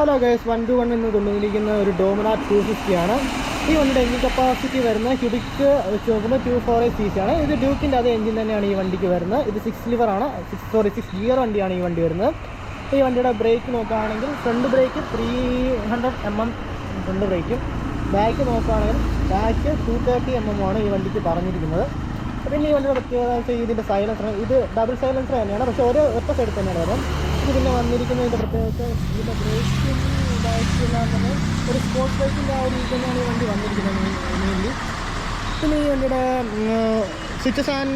Hello guys, 121 എന്ന് കൊണ്ടുവന്നിരിക്കുന്ന ഒരു ഡോമിനാർ 250 ആണ്. ഈ വണ്ടിയുടെ എഞ്ചിൻ കപ്പാസിറ്റി വരുന്ന ക്യൂബിക്ക് വെച്ച് നോക്കുമ്പോൾ 248 cc ആണ്. ഇത് ഡ്യൂക്കിൻ്റെ അതേ എഞ്ചിൻ തന്നെയാണ് ഈ വണ്ടിക്ക് വരുന്നത്. ഇത് 6 ഗിയർ വണ്ടിയാണ് ഈ വണ്ടി വരുന്നത്. ഈ വണ്ടിയുടെ ബ്രേക്ക് നോക്കുകയാണെങ്കിൽ ഫ്രണ്ട് ബ്രേക്ക് 300 mm ഫ്രണ്ട് ബ്രേക്കും, ബാക്ക് നോക്കുകയാണെങ്കിൽ ബാക്ക് 230 mm ആണ് ഈ വണ്ടിക്ക് പറഞ്ഞിരിക്കുന്നത്. പിന്നെ ഈ വണ്ടിയുടെ പ്രത്യേകത ഇതിൻ്റെ സൈലൻസർ, ഇത് ഡബിൾ സൈലൻസർ തന്നെയാണ്, പക്ഷേ ഒറ്റ സൈഡ് തന്നെയാണ് വരുന്നത്. ഇത് പിന്നെ വന്നിരിക്കുന്നതിൻ്റെ പ്രത്യേകത ഇതിൻ്റെ ബ്രേക്കും ബാക്കെല്ലാം തന്നെ ഒരു സ്പോർട്സ് ബൈക്കിൻ്റെ ആ ഒരു രീതി തന്നെയാണ് ഈ വണ്ടി വന്നിരിക്കുന്നത് മെയിൻലി. പിന്നെ ഈ വണ്ടിയുടെ സ്വിച്ചസ് ആൻഡ്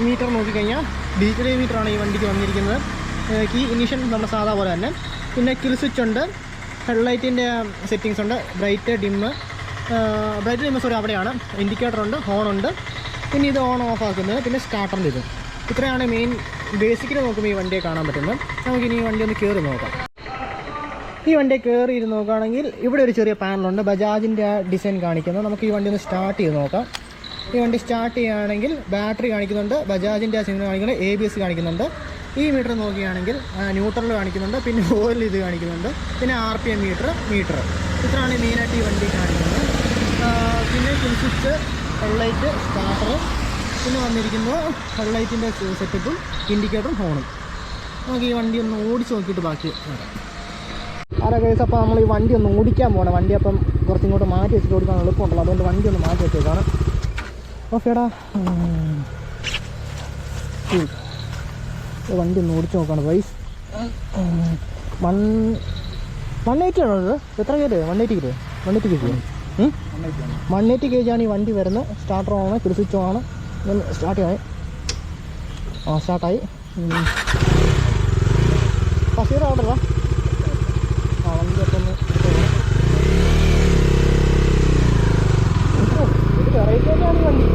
മീറ്റർ നോക്കിക്കഴിഞ്ഞാൽ ഡിജിറ്റൽ മീറ്ററാണ് ഈ വണ്ടിക്ക് വന്നിരിക്കുന്നത്. കീ ഇനിഷ്യൻ നമ്മുടെ സാധാ പോലെ തന്നെ. പിന്നെ കിൽ സ്വിച്ച് ഉണ്ട്, ഹെഡ്ലൈറ്റിൻ്റെ സെറ്റിങ്സ് ഉണ്ട്, ബ്രൈറ്റ് ഡിമ്മ് അവിടെയാണ്, ഇൻഡിക്കേറ്റർ ഉണ്ട്, ഹോണുണ്ട്, പിന്നെ ഇത് ഓൺ ഓഫ് ആക്കുന്നത്, പിന്നെ സ്റ്റാർട്ടറിൻ്റെ ഇത്. ഇത്രയാണ് മെയിൻ ബേസിക്കിൽ നോക്കുമ്പോൾ ഈ വണ്ടിയെ കാണാൻ പറ്റുന്നത്. നമുക്കിനി ഈ വണ്ടി ഒന്ന് കയറി നോക്കാം. ഈ വണ്ടിയെ കയറി ഇരുന്ന് നോക്കുകയാണെങ്കിൽ ഇവിടെ ഒരു ചെറിയ പാനലുണ്ട്, ബജാജിൻ്റെ ഡിസൈൻ കാണിക്കുന്നത്. നമുക്ക് ഈ വണ്ടി ഒന്ന് സ്റ്റാർട്ട് ചെയ്ത് നോക്കാം. ഈ വണ്ടി സ്റ്റാർട്ട് ചെയ്യുകയാണെങ്കിൽ ബാറ്ററി കാണിക്കുന്നുണ്ട്, ബജാജിൻ്റെ സിഗ്നൽ കാണിക്കുന്നുണ്ട്, ABS കാണിക്കുന്നുണ്ട്. ഈ മീറ്റർ നോക്കുകയാണെങ്കിൽ ന്യൂട്രൽ കാണിക്കുന്നുണ്ട്, പിന്നെ ഓയിൽ ഇത് കാണിക്കുന്നുണ്ട്, പിന്നെ RPM മീറ്റർ. ഇത്രയാണ് മെയിനായിട്ട് ഈ വണ്ടി കാണിക്കുന്നത്. പിന്നെ സ്വിച്ച്, ഹെഡ്ലൈറ്റ്, സ്റ്റാർട്ടർ, പിന്നെ വന്നിരിക്കുന്നത് ഹെഡ്ലൈറ്റിൻ്റെ സെറ്റപ്പും ഇൻഡിക്കേറ്ററും ഹോണും. നമുക്ക് ഈ വണ്ടി ഒന്ന് ഓടിച്ച് നോക്കിയിട്ട് ബാക്കി വരാം. ആരാ കേസ്, അപ്പോൾ നമ്മൾ ഈ വണ്ടി ഒന്ന് ഓടിക്കാൻ പോകണം. വണ്ടി അപ്പം കുറച്ചിങ്ങോട്ട് മാറ്റി വെച്ചിട്ട് ഓടിക്കാൻ എളുപ്പമുണ്ടല്ലോ, അതുകൊണ്ട് വണ്ടി ഒന്ന് മാറ്റി വെച്ചേക്കാണ്. ഓക്കേടാ, വണ്ടി ഒന്ന് ഓടിച്ച് നോക്കാണ് പ്രൈസ് 180 ആണോ? ഇത് എത്ര കയറി? 180 kg 180 kg ആണ് ഈ വണ്ടി വരുന്നത്. സ്റ്റാർട്ടർ ആണ്, കിൽ സ്വിച്ച് ആണ്. സ്റ്റാർട്ടായി ഫസ്റ്റ് ഓർഡറാ. വണ്ടി അപ്പം ഇത് വെറൈറ്റി ആയിട്ടാണ് ഈ വണ്ടി.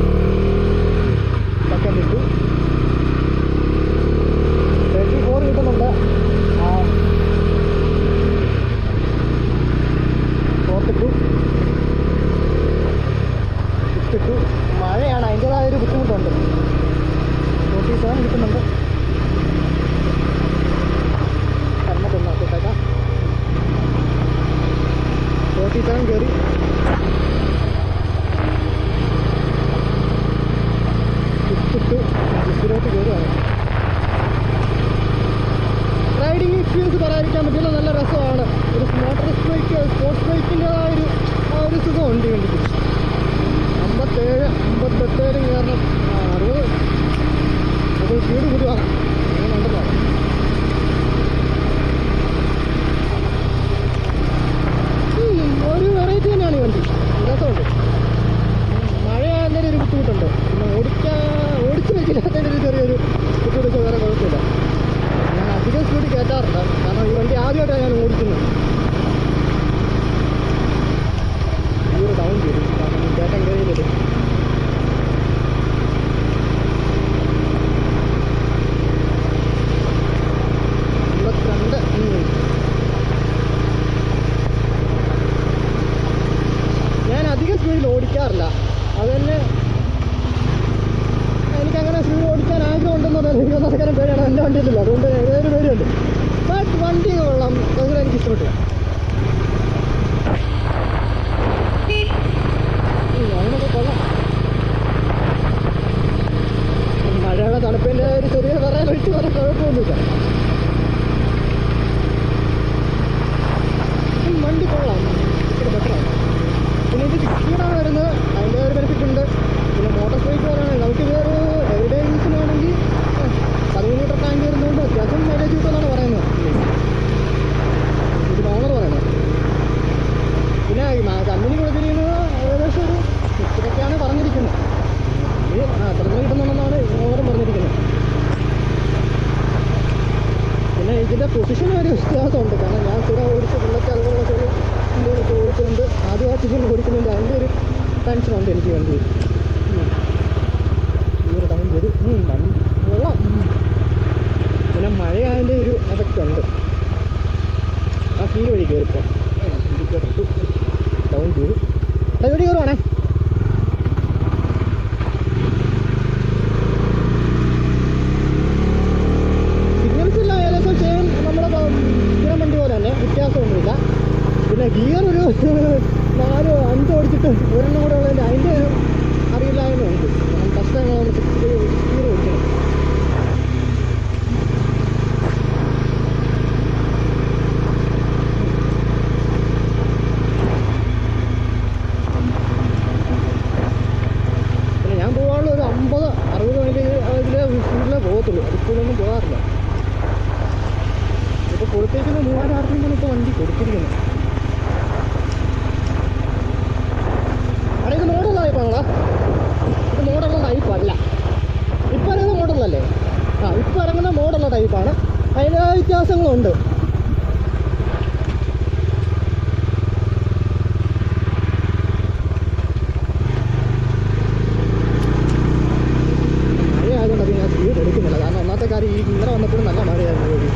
സെക്കൻഡ് ഇട്ടു 34 കിട്ടുന്നുണ്ട്. ഫോർത്ത് ഇട്ടു. മഴയാണ്, അതിൻ്റെതായ ഒരു ബുദ്ധിമുട്ടുണ്ട്. 47 കിട്ടുന്നുണ്ട്. കർമ്മത്തൊന്നാക്കിട്ടേക്കാം. 47 കയറി. കയറുകയാണ്. റൈഡിങ് എക്സ്പീരിയൻസ് പറയാതിരിക്കാൻ പറ്റില്ല, നല്ല രസമാണ്. ഒരു മോട്ടോർ ബൈക്ക്, സ്പോർട്സ് ബൈക്കിൻ്റെതായ ഒരു സുഖമുണ്ട് ഈ വണ്ടിക്ക്. 57, 58 കയറണം, 60 അത് സ്പീഡ് കൂടുകയാണ്. അങ്ങനെ ഉണ്ടല്ലോ. ഒരു വെറൈറ്റി തന്നെയാണ് ഈ വണ്ടി, രസമുണ്ട്. മഴയാകുന്നതിന് ഒരു ബുദ്ധിമുട്ടുണ്ട്, പിന്നെ ഓടിച്ച് വെച്ചില്ലാത്തതിൻ്റെ ഒരു ചെറിയൊരു ബുദ്ധിമുട്ട്. വേറെ കുഴപ്പമില്ല. ഞാൻ അധികം സ്പീഡ് കയറ്റാറില്ല, കാരണം ഈ വണ്ടി ആദ്യമായിട്ടാണ് ഞാൻ ഓടിക്കുന്നത്. ഈ ഒരു ഡൗൺ ചെയ്തു, കാരണം കയറ്റാൻ കഴിയില്ലത്. ഞാൻ അധികം സ്പീഡിൽ ഓടിക്കാറില്ല, അത് തന്നെ എനിക്കങ്ങനെ സ്പീഡ് ഓടിക്കാൻ ആഗ്രഹം ഉണ്ടെന്ന് എനിക്ക് ഒന്നര പേടിയാണ്. എൻ്റെ വണ്ടിയിലില്ല, അതുകൊണ്ട് ഏതൊരു പേടിയുണ്ട്. ബട്ട് വണ്ടി കൊള്ളാം, ഭയങ്കര എനിക്ക് ഇഷ്ടപ്പെട്ടു. അതിനൊക്കെ കൊള്ളാം. മഴയുടെ തണുപ്പിൻ്റെ ഒരു ചെറിയ പറയാൻ ഒഴിച്ച് പറയാൻ കുഴപ്പമൊന്നുമില്ല. വണ്ടി കൊള്ളാം, ഇച്ചിരി ബെറ്ററാണ്. പിന്നെ ഇത് 6 സ്പീഡാണ് വരുന്നത്, അതിൻ്റെ ഒരു ബെനിഫിറ്റ് ഉണ്ട്. പിന്നെ മോട്ടോർ ബൈക്ക് പറയുകയാണെങ്കിൽ നമുക്ക് വേറെ എവിടെ യൂസിനാണെങ്കിൽ 13 ലിറ്റർ ടാങ്ക് വരുന്നതുകൊണ്ട് അത്യാവശ്യം മൈലേജ് കിട്ടുമെന്നാണ് പറയുന്നത്. ഇത് ഓണർ പറയുന്നത്. പിന്നെ കമ്പനി കൊടുത്തിരിക്കുന്നത് ഏകദേശം ഒരു 60 പറഞ്ഞിരിക്കുന്നത്. ഇത് എത്ര കിട്ടുന്നുണ്ടെന്നാണ് ഓണറും പറഞ്ഞിരിക്കുന്നത്. പിന്നെ ഇതിൻ്റെ പൊസിഷന് ഒരു വ്യത്യാസമുണ്ട്, കാരണം ഞാൻ സ്ഥിരം ഓടിച്ച് ബുള്ളറ്റ് അതുപോലുള്ള ചെറിയ വണ്ടികളൊക്കെ ഓടിച്ചുകൊണ്ട് ആദ്യമായിട്ട് ഇതിൽ ഓടിക്കുന്നുണ്ട്. അതിൻ്റെ ഒരു ടെൻഷനുണ്ട് എനിക്ക് വണ്ടി. ഈ ഒരു ടൈം വരും വണ്ടി കൊള്ളാം. പിന്നെ മഴയായതിൻ്റെ ഒരു എഫക്റ്റ് ഉണ്ട്. ആ ഫീൽ വഴി കയറിപ്പോൾ ഡൗൺ ചെയ്തു. എവിടെ കയറുവാണേ? സിഗ്നൽസ് എല്ലാം ഏകദേശം സെയിം നമ്മുടെ സ്ഥിരം വണ്ടി പോലെ തന്നെ, വ്യത്യാസമൊന്നുമില്ല. ഗിയർ ഒരു 4-5 ഓടിച്ചിട്ട് ഒരെണ്ണം കൂടെ ഉള്ളതിൻ്റെ അതിൻ്റെ അറിയില്ലായ്മയുണ്ട്. ഫസ്റ്റ് ടൈം നമ്മൾ ഗിയർ ഓടിക്കണം. പിന്നെ ഞാൻ പോകാനുള്ള ഒരു 50-60 മണിക്ക് സ്പീഡിലേ പോകത്തുള്ളൂ. അത് സ്പീഡൊന്നും പോകാറില്ല. ഇപ്പോൾ കൊടുത്തേക്കുന്ന 3000 RPM ഇപ്പോൾ വണ്ടി കൊടുത്തിരിക്കുന്നത്. ഇത് മോഡൽ ടൈപ്പാണോടാ? ഇത് മോഡലുള്ള ടൈപ്പല്ല. ഇപ്പം ഇറങ്ങുന്ന മോഡലല്ലേ? ഇപ്പം ഇറങ്ങുന്ന മോഡലുള്ള ടൈപ്പാണ്. അതിന് വ്യത്യാസങ്ങളുണ്ട്. മഴയായതുകൊണ്ട് ഞാൻ സ്പീഡ് എടുക്കുന്നില്ല. കാരണം ഒന്നാമത്തെ കാര്യം ഈ ഇന്നലെ വന്നപ്പോഴും നല്ല മഴയായിരുന്നു.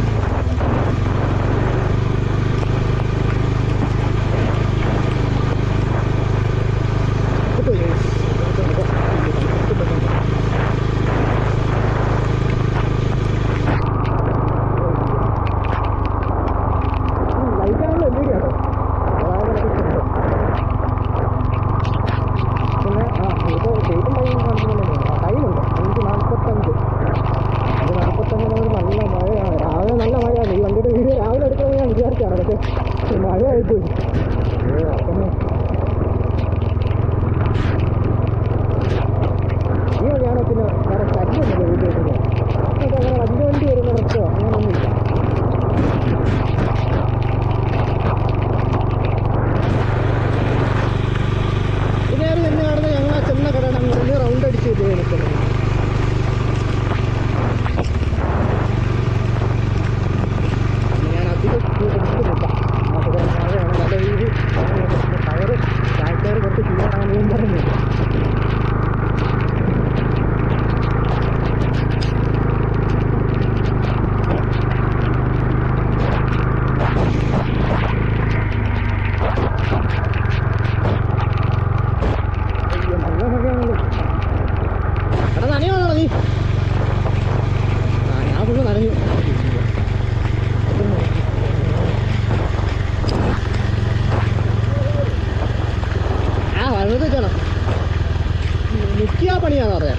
മുക്കിയാ പണിയാന്ന് പറയാം.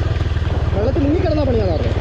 വെള്ളത്തിൽ മുങ്ങിക്കിടന്നാ പണിയാന്ന് പറയാം.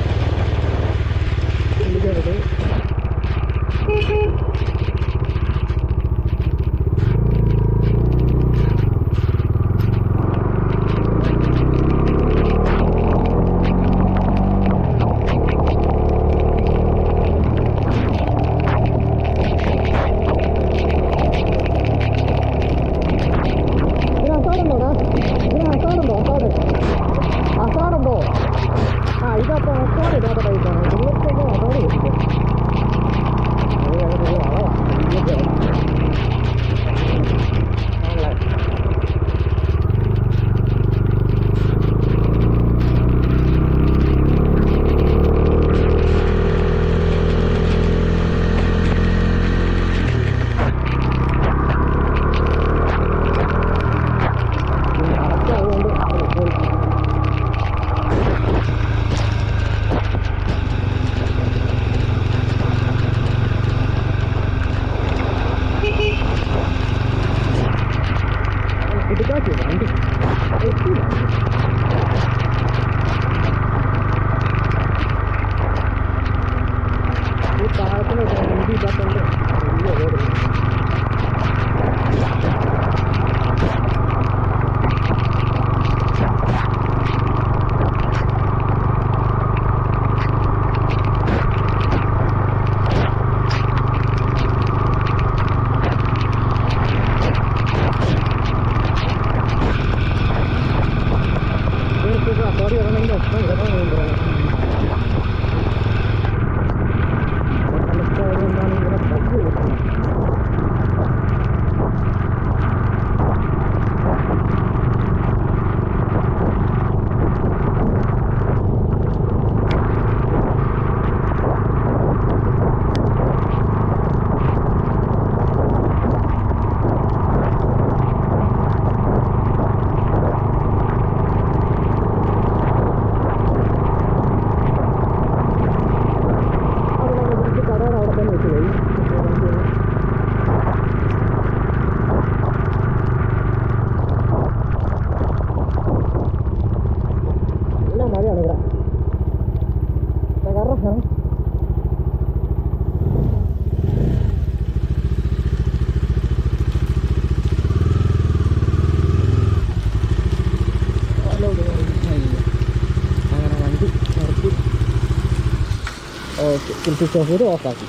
ഓക്കെ, സ്വിച്ച് ഓഫ് ചെയ്ത് ഓഫാക്കി.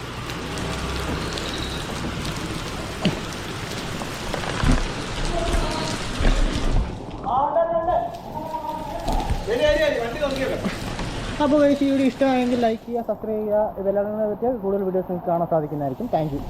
അപ്പോൾ ഈ വീഡിയോ ഇഷ്ടമായെങ്കിൽ ലൈക്ക് ചെയ്യുക, സബ്സ്ക്രൈബ് ചെയ്യുക. ഇതെല്ലാം പറ്റിയാൽ കൂടുതൽ വീഡിയോസ് നിങ്ങൾക്ക് കാണാൻ സാധിക്കുന്നതായിരിക്കും. Thank U.